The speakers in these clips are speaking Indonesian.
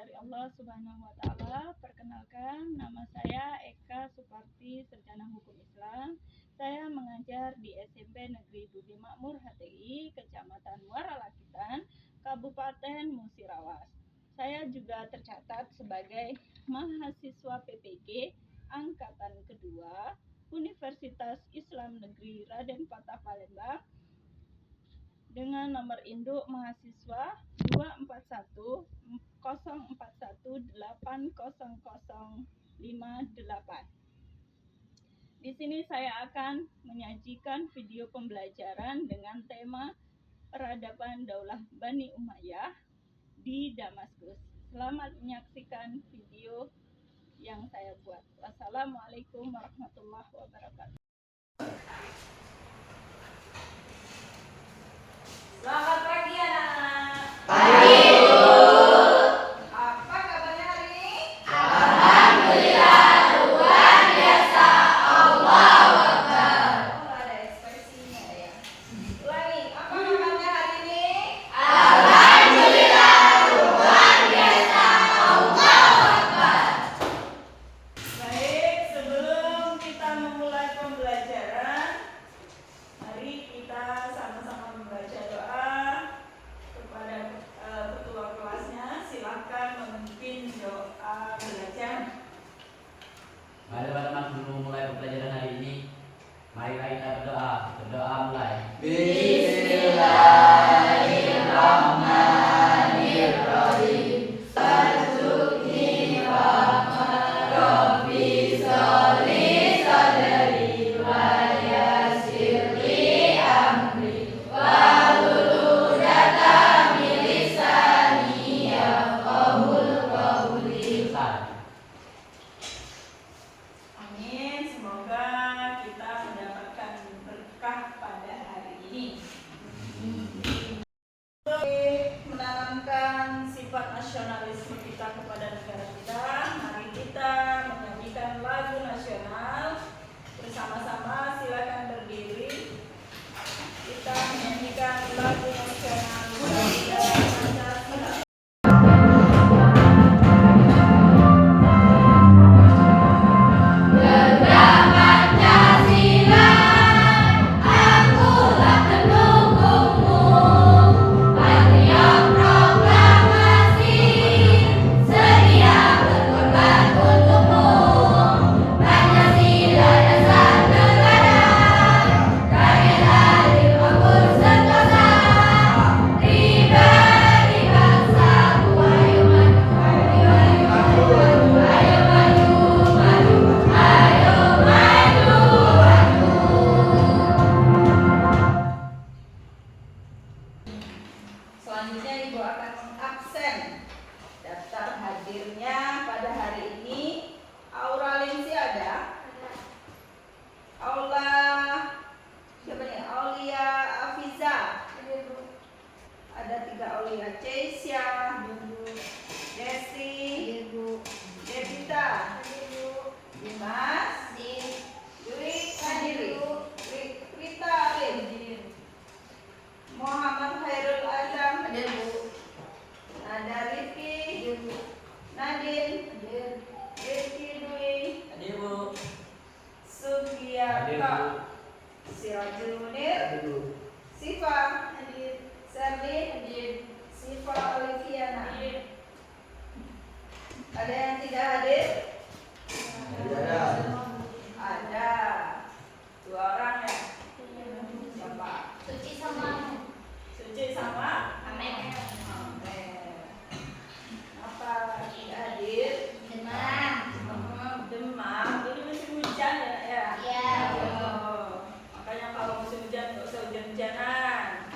dari Allah Subhanahu wa Ta'ala. Perkenalkan, nama saya Eka Suparti, Sarjana Hukum Islam. Saya mengajar di SMP Negeri Budi Makmur HTI, Kecamatan Muara Lakitan, Kabupaten Musirawas. Saya juga tercatat sebagai mahasiswa PPG Angkatan Kedua Universitas Islam Negeri Raden Patah Palembang dengan nomor induk mahasiswa 24104180058. Di sini saya akan menyajikan video pembelajaran dengan tema peradaban Daulah Bani Umayyah di Damaskus. Selamat menyaksikan video yang saya buat. Wassalamualaikum warahmatullahi wabarakatuh. Selamat pagi anak-anak. Pagi Bu. Apa kabarnya hari ini? Alhamdulillah luar biasa. Allahu Akbar. Oh, ada ekspresinya ya. Ulangi, apa kabarnya hari ini? Alhamdulillah luar biasa. Allahu Akbar. Baik, sebelum kita memulai pembelajaran, mari kita sama-sama membaca doa kepada ketua kelasnya. Silakan memimpin doa belajar. Mari teman-teman, sebelum mulai pembelajaran hari ini, mari kita berdoa. Berdoa mulai. Bismillahirrahmanirrahim. Warzuqni fahma Rabbi sholli sadri wa yassir li amri wahlul 'uqdatam min lisani yafqahul qawli. Amin. Semoga kita mendapatkan berkah pada hari ini. Untuk menanamkan sifat nasionalisme kita kepada negara kita, mari kita menyanyikan lagu nasional bersama-sama. Silakan berdiri. Kita menyanyikan lagu nasional Bangsa Pancasila. Gerak Pancasila, akulah pendukungmu. Patriot proklamasi, sedia berkorban untukmu. Pancasila dasar negara, rakyat adil makmur sentosa. Pribadi bangsaku, ayo maju, ayo maju, ayo maju, maju, ayo maju, maju. Selanjutnya Ibu akan mengabsen daftar hadirnya pada hari ini. Aura Linsi ada? Aula siapa nih? Aulia Afiza. Ada 3 Aulia. Ceisya, Desi, Devita, Dimas, Dwi Hadiri, Rita Alim, Muhammad Khairul Azam, Nada Rifki, Nadine, Rifki Dwi, Hadir Bu. Sugiyarto, Sirajul Munir, Siva, Serlin, Siva Oliviana. Ada yang tidak hadir? Ada 2 orang ya. Siapa? Suci sama Suci sama Amen. Apa tidak hadir? Demam. Demam. Ini musim hujan ya? Iya. Oh, makanya kalau musim hujan nggak usah hujan-hujanan.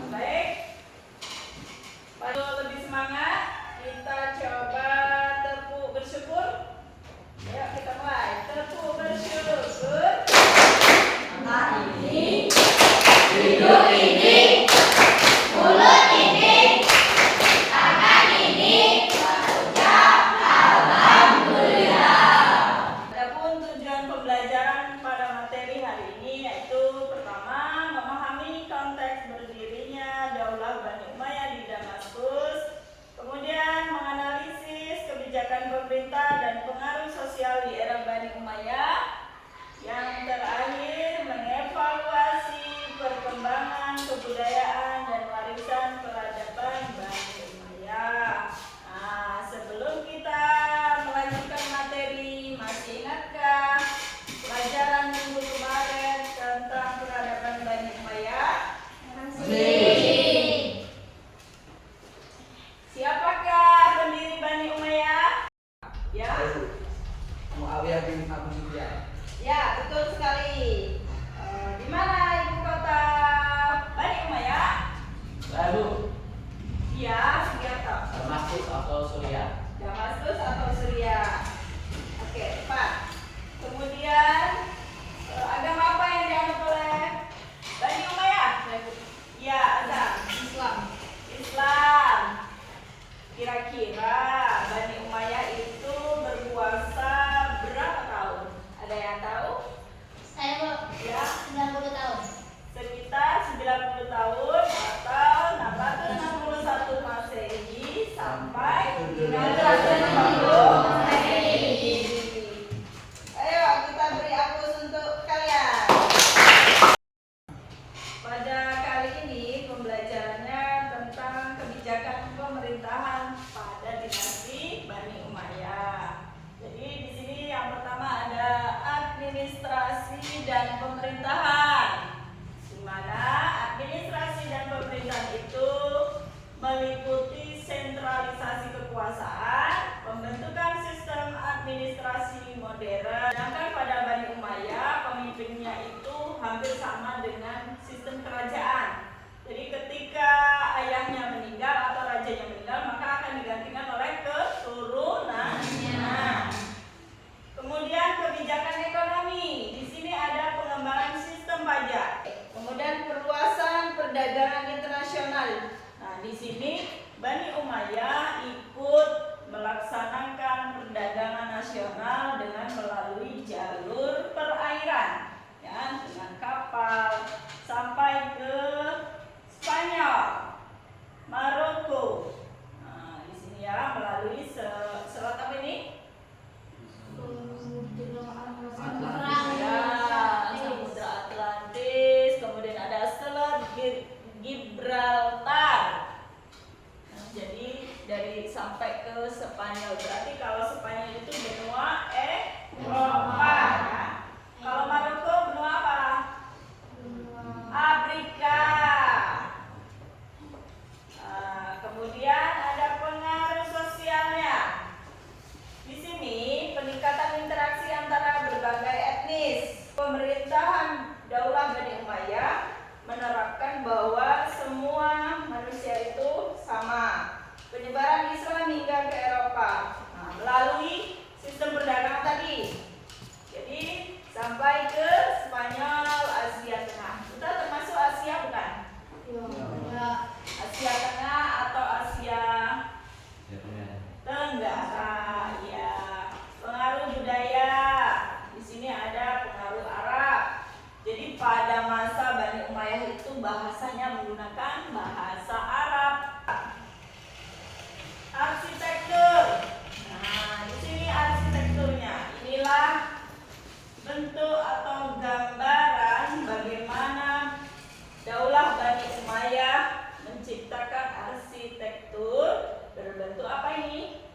Baik. Pada lebih semangat, kita coba tepuk bersyukur. Ya, kita mulai. Tepuk bersyukur. Hari ini, hidup ini, mulut ini, tangan ini, mengucap alhamdulillah. Adapun tujuan pembelajaran pada materi hari ini yaitu pertama sama dengan sistem kerajaan. Jadi ketika ayahnya meninggal atau rajanya meninggal, maka akan digantikan oleh keturunannya. Kemudian kebijakan ekonomi. Di sini ada pengembangan sistem pajak. Kemudian perluasan perdagangan internasional. Nah, di sini Bani Umayyah ikut melaksanakan perdagangan nasional dengan melalui jalur perairan, ya, dengan kapal sampai ke Spanyol, Maroko. Nah, di sini ya melalui selat apa ini? Samudra Atlantis, kemudian ada Selat Gibraltar. Nah, jadi dari sampai ke Spanyol, berarti kalau Spanyol itu benua Eropa, ya. Kalau Maroko benua apa? Afrika. Kemudian ada pengaruh sosialnya. Di sini peningkatan interaksi antara berbagai etnis. Pemerintahan Daulah Bani Umayyah menerapkan bahwa semua manusia itu sama. Penyebaran Islam hingga ke Eropa, nah, melalui sistem perdagangan tadi. Jadi sampai ke Spanyol, Asia Tengah. Kita termasuk Asia bukan? Asia Tengah atau Asia Tenggara, ya. Pengaruh budaya. Di sini ada pengaruh Arab. Jadi pada masa Bani Umayyah itu bahasanya menggunakan bahasa Arab. Arsitektur. Nah, di sini arsitekturnya. Inilah bentuk atau gambaran bagaimana Daulah Bani Umayyah menciptakan arsitektur berbentuk apa ini?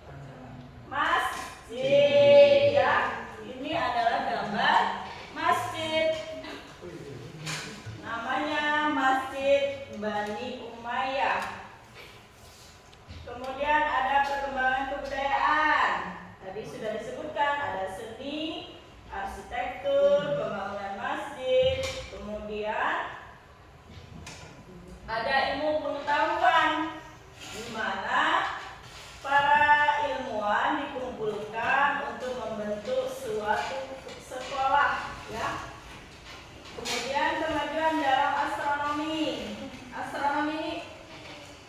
Masjid, ya. Ini adalah gambar masjid. Namanya Masjid Bani Umayyah. Kemudian ada perkembangan kebudayaan. Tadi sudah disebutkan ada seni, arsitektur, pembangunan masjid, kemudian ada ilmu pengetahuan, di mana para ilmuwan dikumpulkan untuk membentuk suatu sekolah, ya. Kemudian kemajuan dalam astronomi. Astronomi ini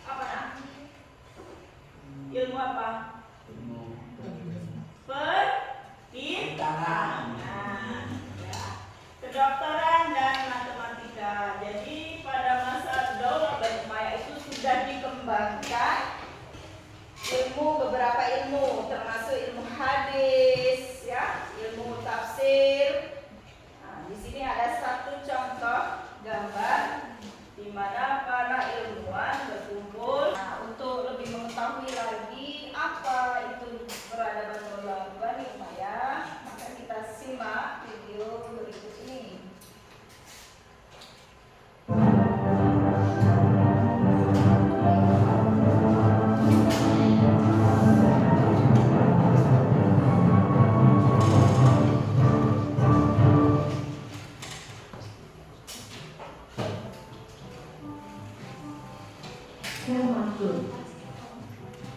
apa nah? Ilmu apa? Perbintangan, ya. Kedokteran dan matematika. Jadi pada masa Daulah Bani Umayyah itu sudah dikembangkan beberapa ilmu, termasuk ilmu hadis, ya, ilmu tafsir. Nah, di sini ada satu contoh gambar di mana para ilmuwan berkumpul. Nah, untuk lebih mengetahui lagi apa itu peradaban Daulah Bani Umayyah, maka kita simak video berikut ini.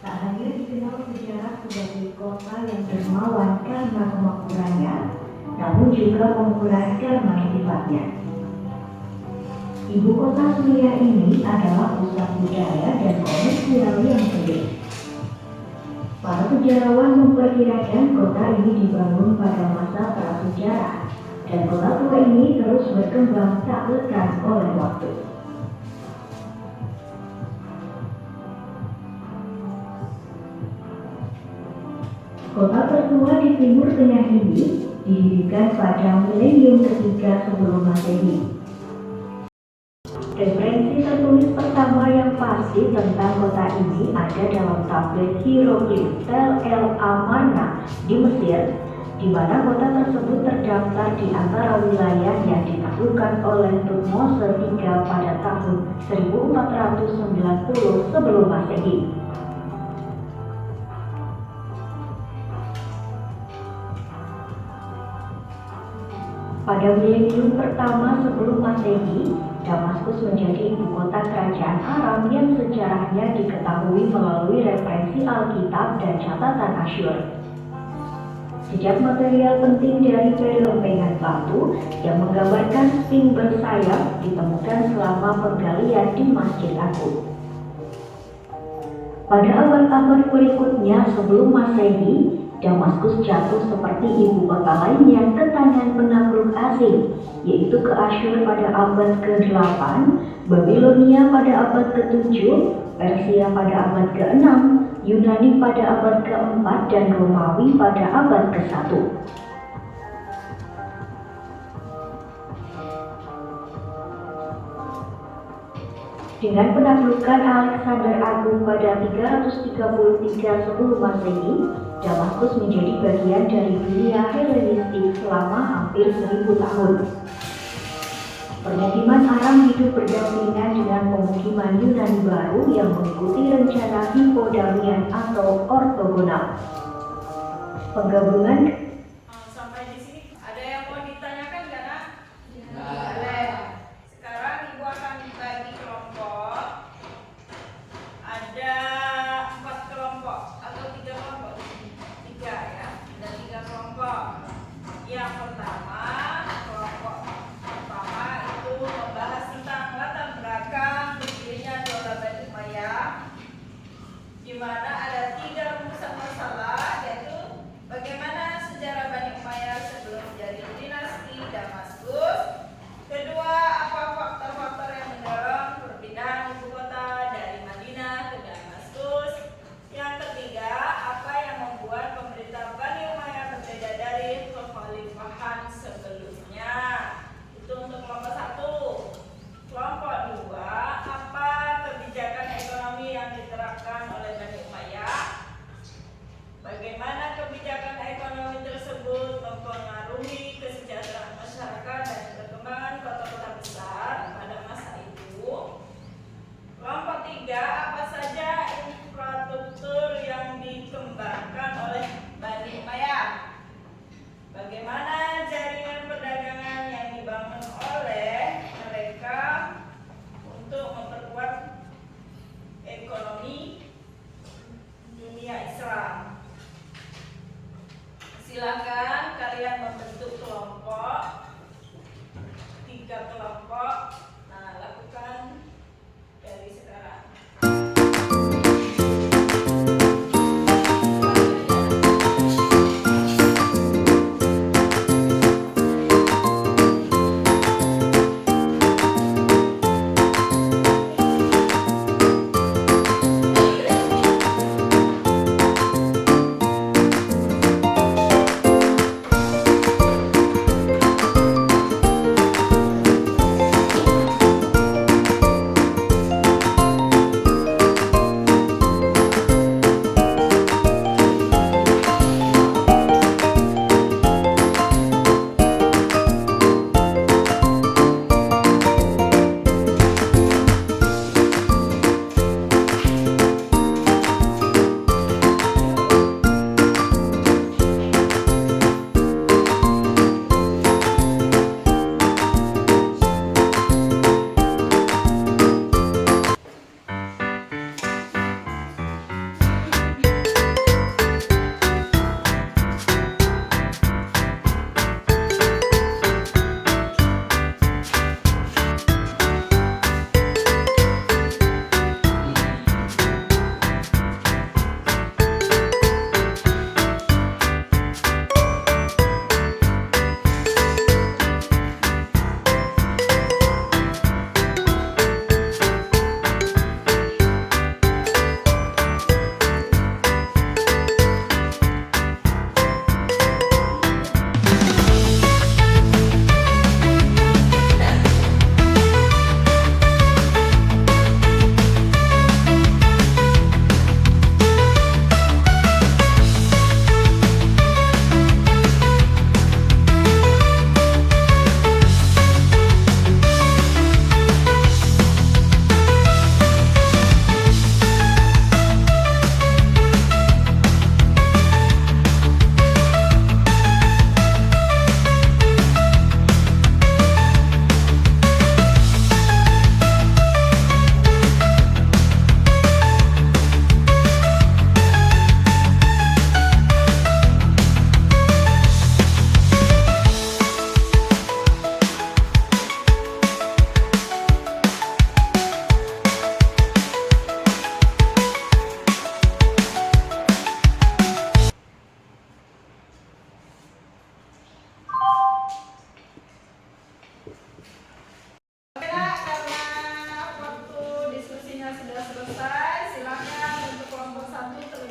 Tak hanya dikenal sejarah sebagai kota yang dermawan karena kemakmurannya, namun juga pemurah karena sifatnya. Ibu kota Suriah ini adalah pusat budaya dan komersial yang penting. Para sejarawan memperkirakan kota ini dibangun pada masa prasejarah, dan kota tua ini terus berkembang tak lekang oleh waktu. Kota tertua di Timur Tengah ini didirikan pada milenium ketiga sebelum Masehi. Referensi tertulis pertama yang pasti tentang kota ini ada dalam tablet hieroglif Tel El Amarna di Mesir, di mana kota tersebut terdaftar di antara wilayah yang ditaklukkan oleh Thutmose III pada tahun 1490 sebelum Masehi. Pada milenium pertama sebelum Masehi, Damaskus menjadi ibu kota kerajaan Aram yang sejarahnya diketahui melalui referensi Alkitab dan catatan Asyur. Jejak material penting dari lempengan batu yang menggambarkan sphinx bersayap ditemukan selama penggalian di Masjid Agung. Pada abad-abad berikutnya sebelum Masehi, Damaskus jatuh seperti ibu kota lainnya ke tangan penakluk asing, yaitu ke Asyur pada abad ke-8, Babilonia pada abad ke-7, Persia pada abad ke-6, Yunani pada abad ke-4, dan Romawi pada abad ke-1. Dengan penaklukan Alexander Agung pada 333 sebelum Masehi, Damaskus menjadi bagian dari dunia Helenistik selama hampir 1000 tahun. Permukiman Aram hidup berdampingan dengan pemukiman Yunani baru yang mengikuti rencana Hippodamian atau ortogonal. Penggabungan Sampai di sini ada yang mau ditanyakan nggak, Nak? Sekarang Ibu akan bagi kelompok. Ada 4 kelompok atau 3 kelompok? 3 ya. Ada 3 kelompok. Yang pertama, kelompok pertama itu membahas tentang latar belakang berdirinya Daulah Bani Umayyah, di mana ada 3 rumusan masalah, yaitu bagaimana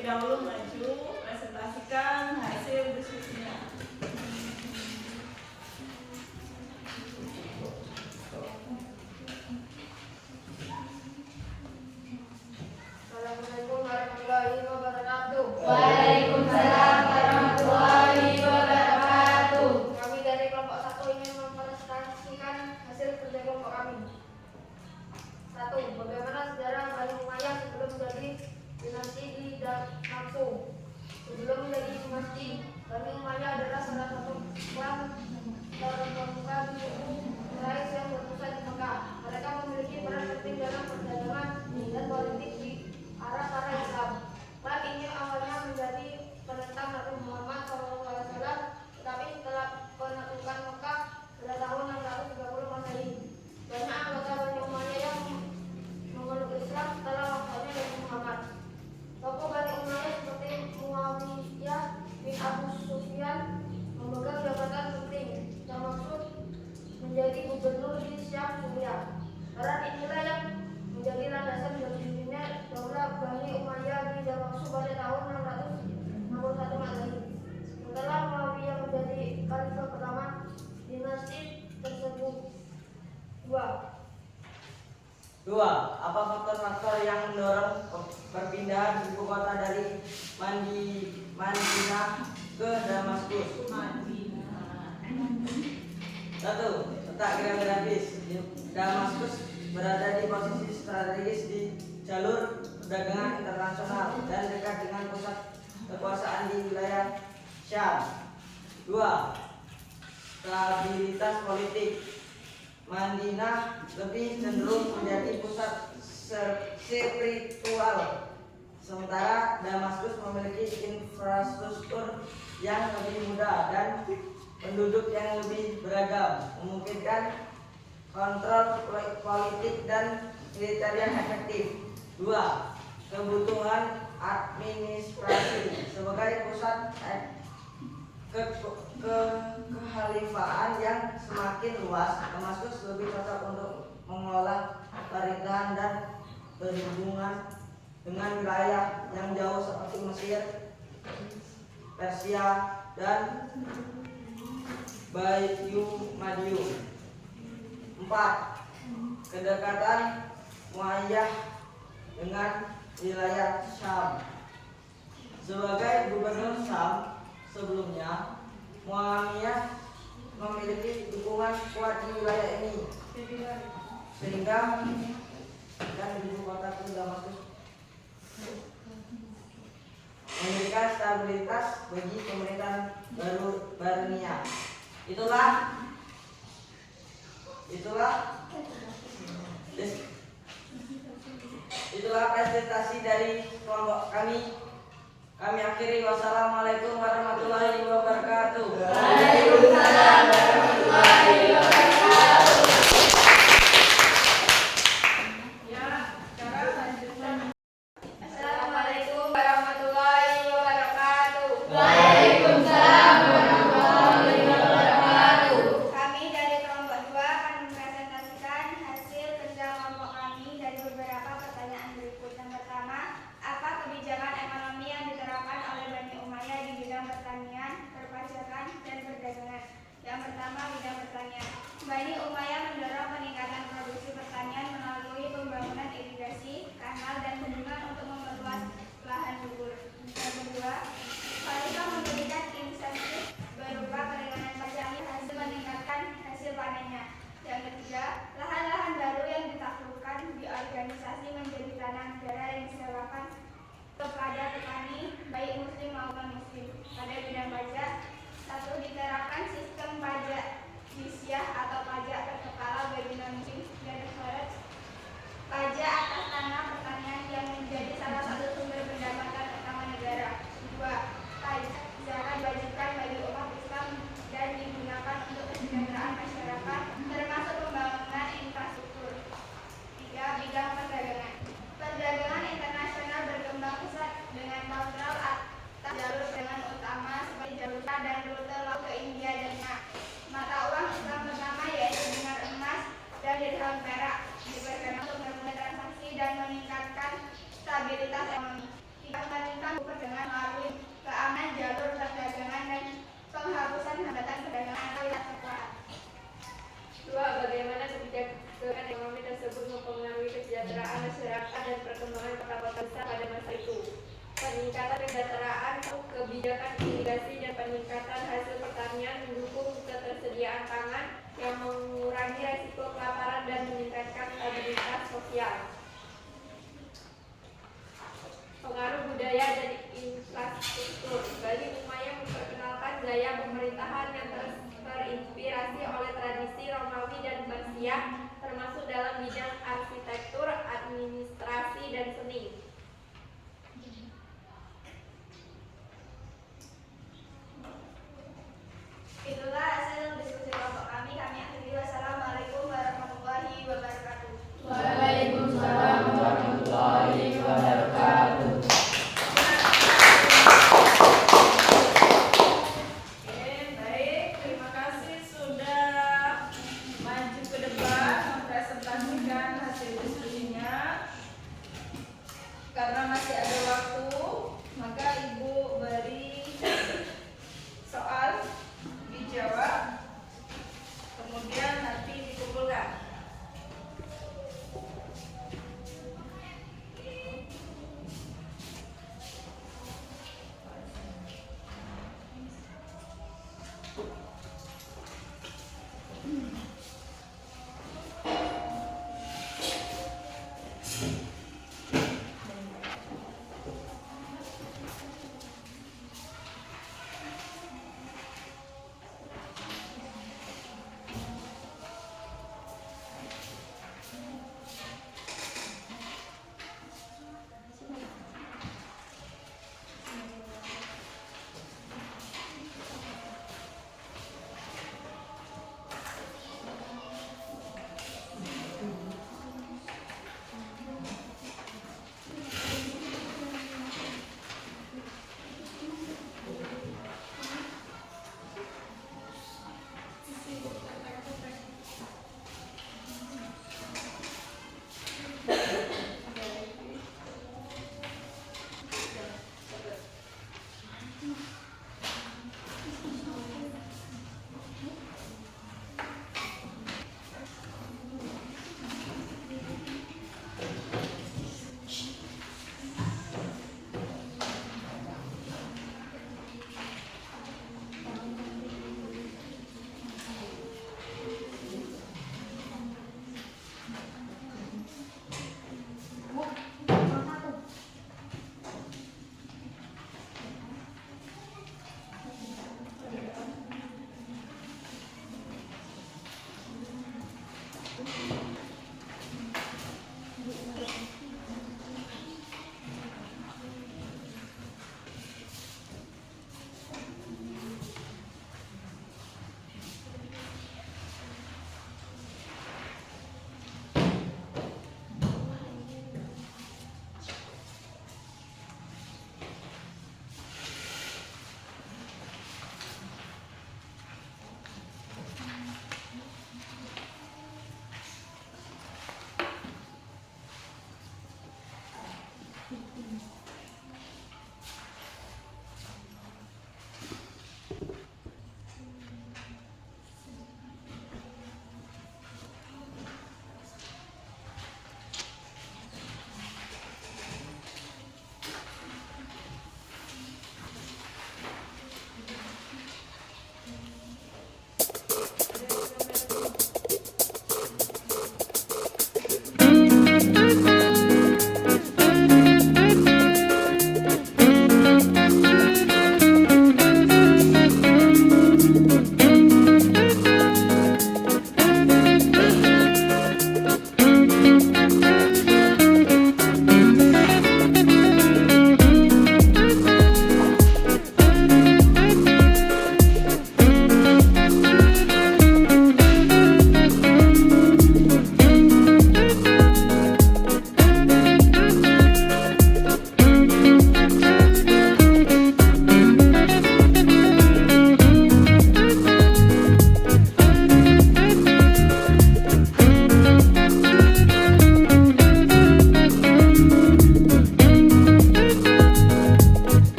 terlebih dahulu maju presentasikan hasil diskusinya. Assalamualaikum warahmatullahi wabarakatuh. Waalaikumsalam warahmatullahi wabarakatuh. Kami dari kelompok 1 ingin mempresentasikan hasil kerja kelompok kami. 1. Bagaimana sejarah Bani Umayyah sebelum menjadi dinasti di Damaskus. Sebelum menjadi dinasti, Bani Umayyah adalah salah satu klan terkemuka di suku Quraisy yang berpusat di Mekah. Mereka memiliki peran penting dalam perdagangan dan politik di arah Islam. Klan ini awalnya menjadi penentang Nabi Muhammad SAW, tetapi setelah penaklukan Mekah pada tahun 630 Masehi, banyak anggota Bani Umayyah yang memeluk Islam setelah wafatnya Nabi Muhammad. Tokoh Bani Umayyah seperti Muawiyah bin Abu Sufyan memegang jabatan penting, termasuk menjadi gubernur di Syam, Suriah. Peran inilah yang menjadi landasan berdirinya Daulah Bani Umayyah di Damaskus pada tahun 661 Masehi. Setelah Muawiyah menjadi khalifah pertama dinasti tersebut. 2. Apa faktor-faktor yang mendorong perpindahan ibu kota dari Madinah ke Damaskus? 1. Letak geografis. Damaskus berada di posisi strategis di jalur perdagangan internasional dan dekat dengan pusat kekuasaan di wilayah Syam. 2. Stabilitas politik. Madinah lebih cenderung menjadi pusat spiritual, sementara Damaskus memiliki infrastruktur yang lebih mudah dan penduduk yang lebih beragam, memungkinkan kontrol politik dan militer yang efektif. 2. Kebutuhan administrasi. Sebagai pusat kehalifaan yang semakin luas, Damaskus lebih cocok untuk mengelola pemerintahan dan berhubungan dengan wilayah yang jauh seperti Mesir, Persia, dan Madiun. 4. Kedekatan Umayyah dengan wilayah Syam. Sebagai gubernur Syam sebelumnya, Muawiyah memiliki dukungan kuat di wilayah ini, sehingga dan ibu kota Damaskus memberikan stabilitas bagi pemerintahan barunya. Itulah presentasi dari kelompok kami. Kami akhiri. Wassalamualaikum warahmatullahi wabarakatuh. Waalaikumsalam warahmatullahi wabarakatuh. Ya, sekarang lanjutkan. Assalamualaikum warahmatullahi wabarakatuh. Waalaikumsalam warahmatullahi wabarakatuh. Kami dari kelompok 2 akan mempresentasikan hasil kerja kelompok kami dari beberapa pertanyaan berikut. Yang pertama, apa kebijakan ekonomi yang diterapkan oleh Bani Umayyah di bidang pertanian, perpajakan, dan perdagangan? Yang pertama, bidang pertanian. Bani Umayyah mendorong peningkatan produksi pertanian melalui pembangunan irigasi, kanal, dan bendungan untuk memperluas lahan gubur. Yang kedua, Khalifah memberikan insentif berupa keringanan pajak hasil meningkatkan hasil panennya. Yang ketiga, lahan-lahan baru yang ditaklukkan diorganisasi menjadi tanah negara yang disewakan kepada petani baik muslim maupun muslim. Pada bidang pajak, 1. Diterapkan sistem pajak jizyah atau pajak berkepala bagi non-muslim dan kharaj, pajak atas tanah pertanian yang menjadi salah satu sumber pendapatan utama negara. 2. Pajak zakat diwajibkan bagi umat Islam dan digunakan untuk kesejahteraan masyarakat, termasuk pembangunan infrastruktur. 3. Bidang perdagangan. Perdagangan internasional berkembang pesat dengan kontrol atas jalur perdagangan utama seperti jalur dan rute laut ke India dan China. Mata uang Islam pertama yaitu dinar emas dan dirham perak diperkenalkan untuk memulai transaksi dan meningkatkan stabilitas ekonomi. Dipertahankan perdagangan melalui keamanan jalur perdagangan dan penghapusan hambatan perdagangan atau wilayah terkuat. 2. Bagaimana kebijakan ekonomi tersebut mempengaruhi kesejahteraan masyarakat dan perkembangan kota-kota besar pada masa itu. Peningkatan kesejahteraan, kebijakan irigasi dan peningkatan hasil pertanian mendukung ketersediaan pangan yang mengurangi risiko kelaparan dan meningkatkan stabilitas sosial. Pengaruh budaya dan infrastruktur. Bani Umayyah memperkenalkan gaya pemerintahan yang terinspirasi oleh tradisi Romawi dan Persia, termasuk dalam bidang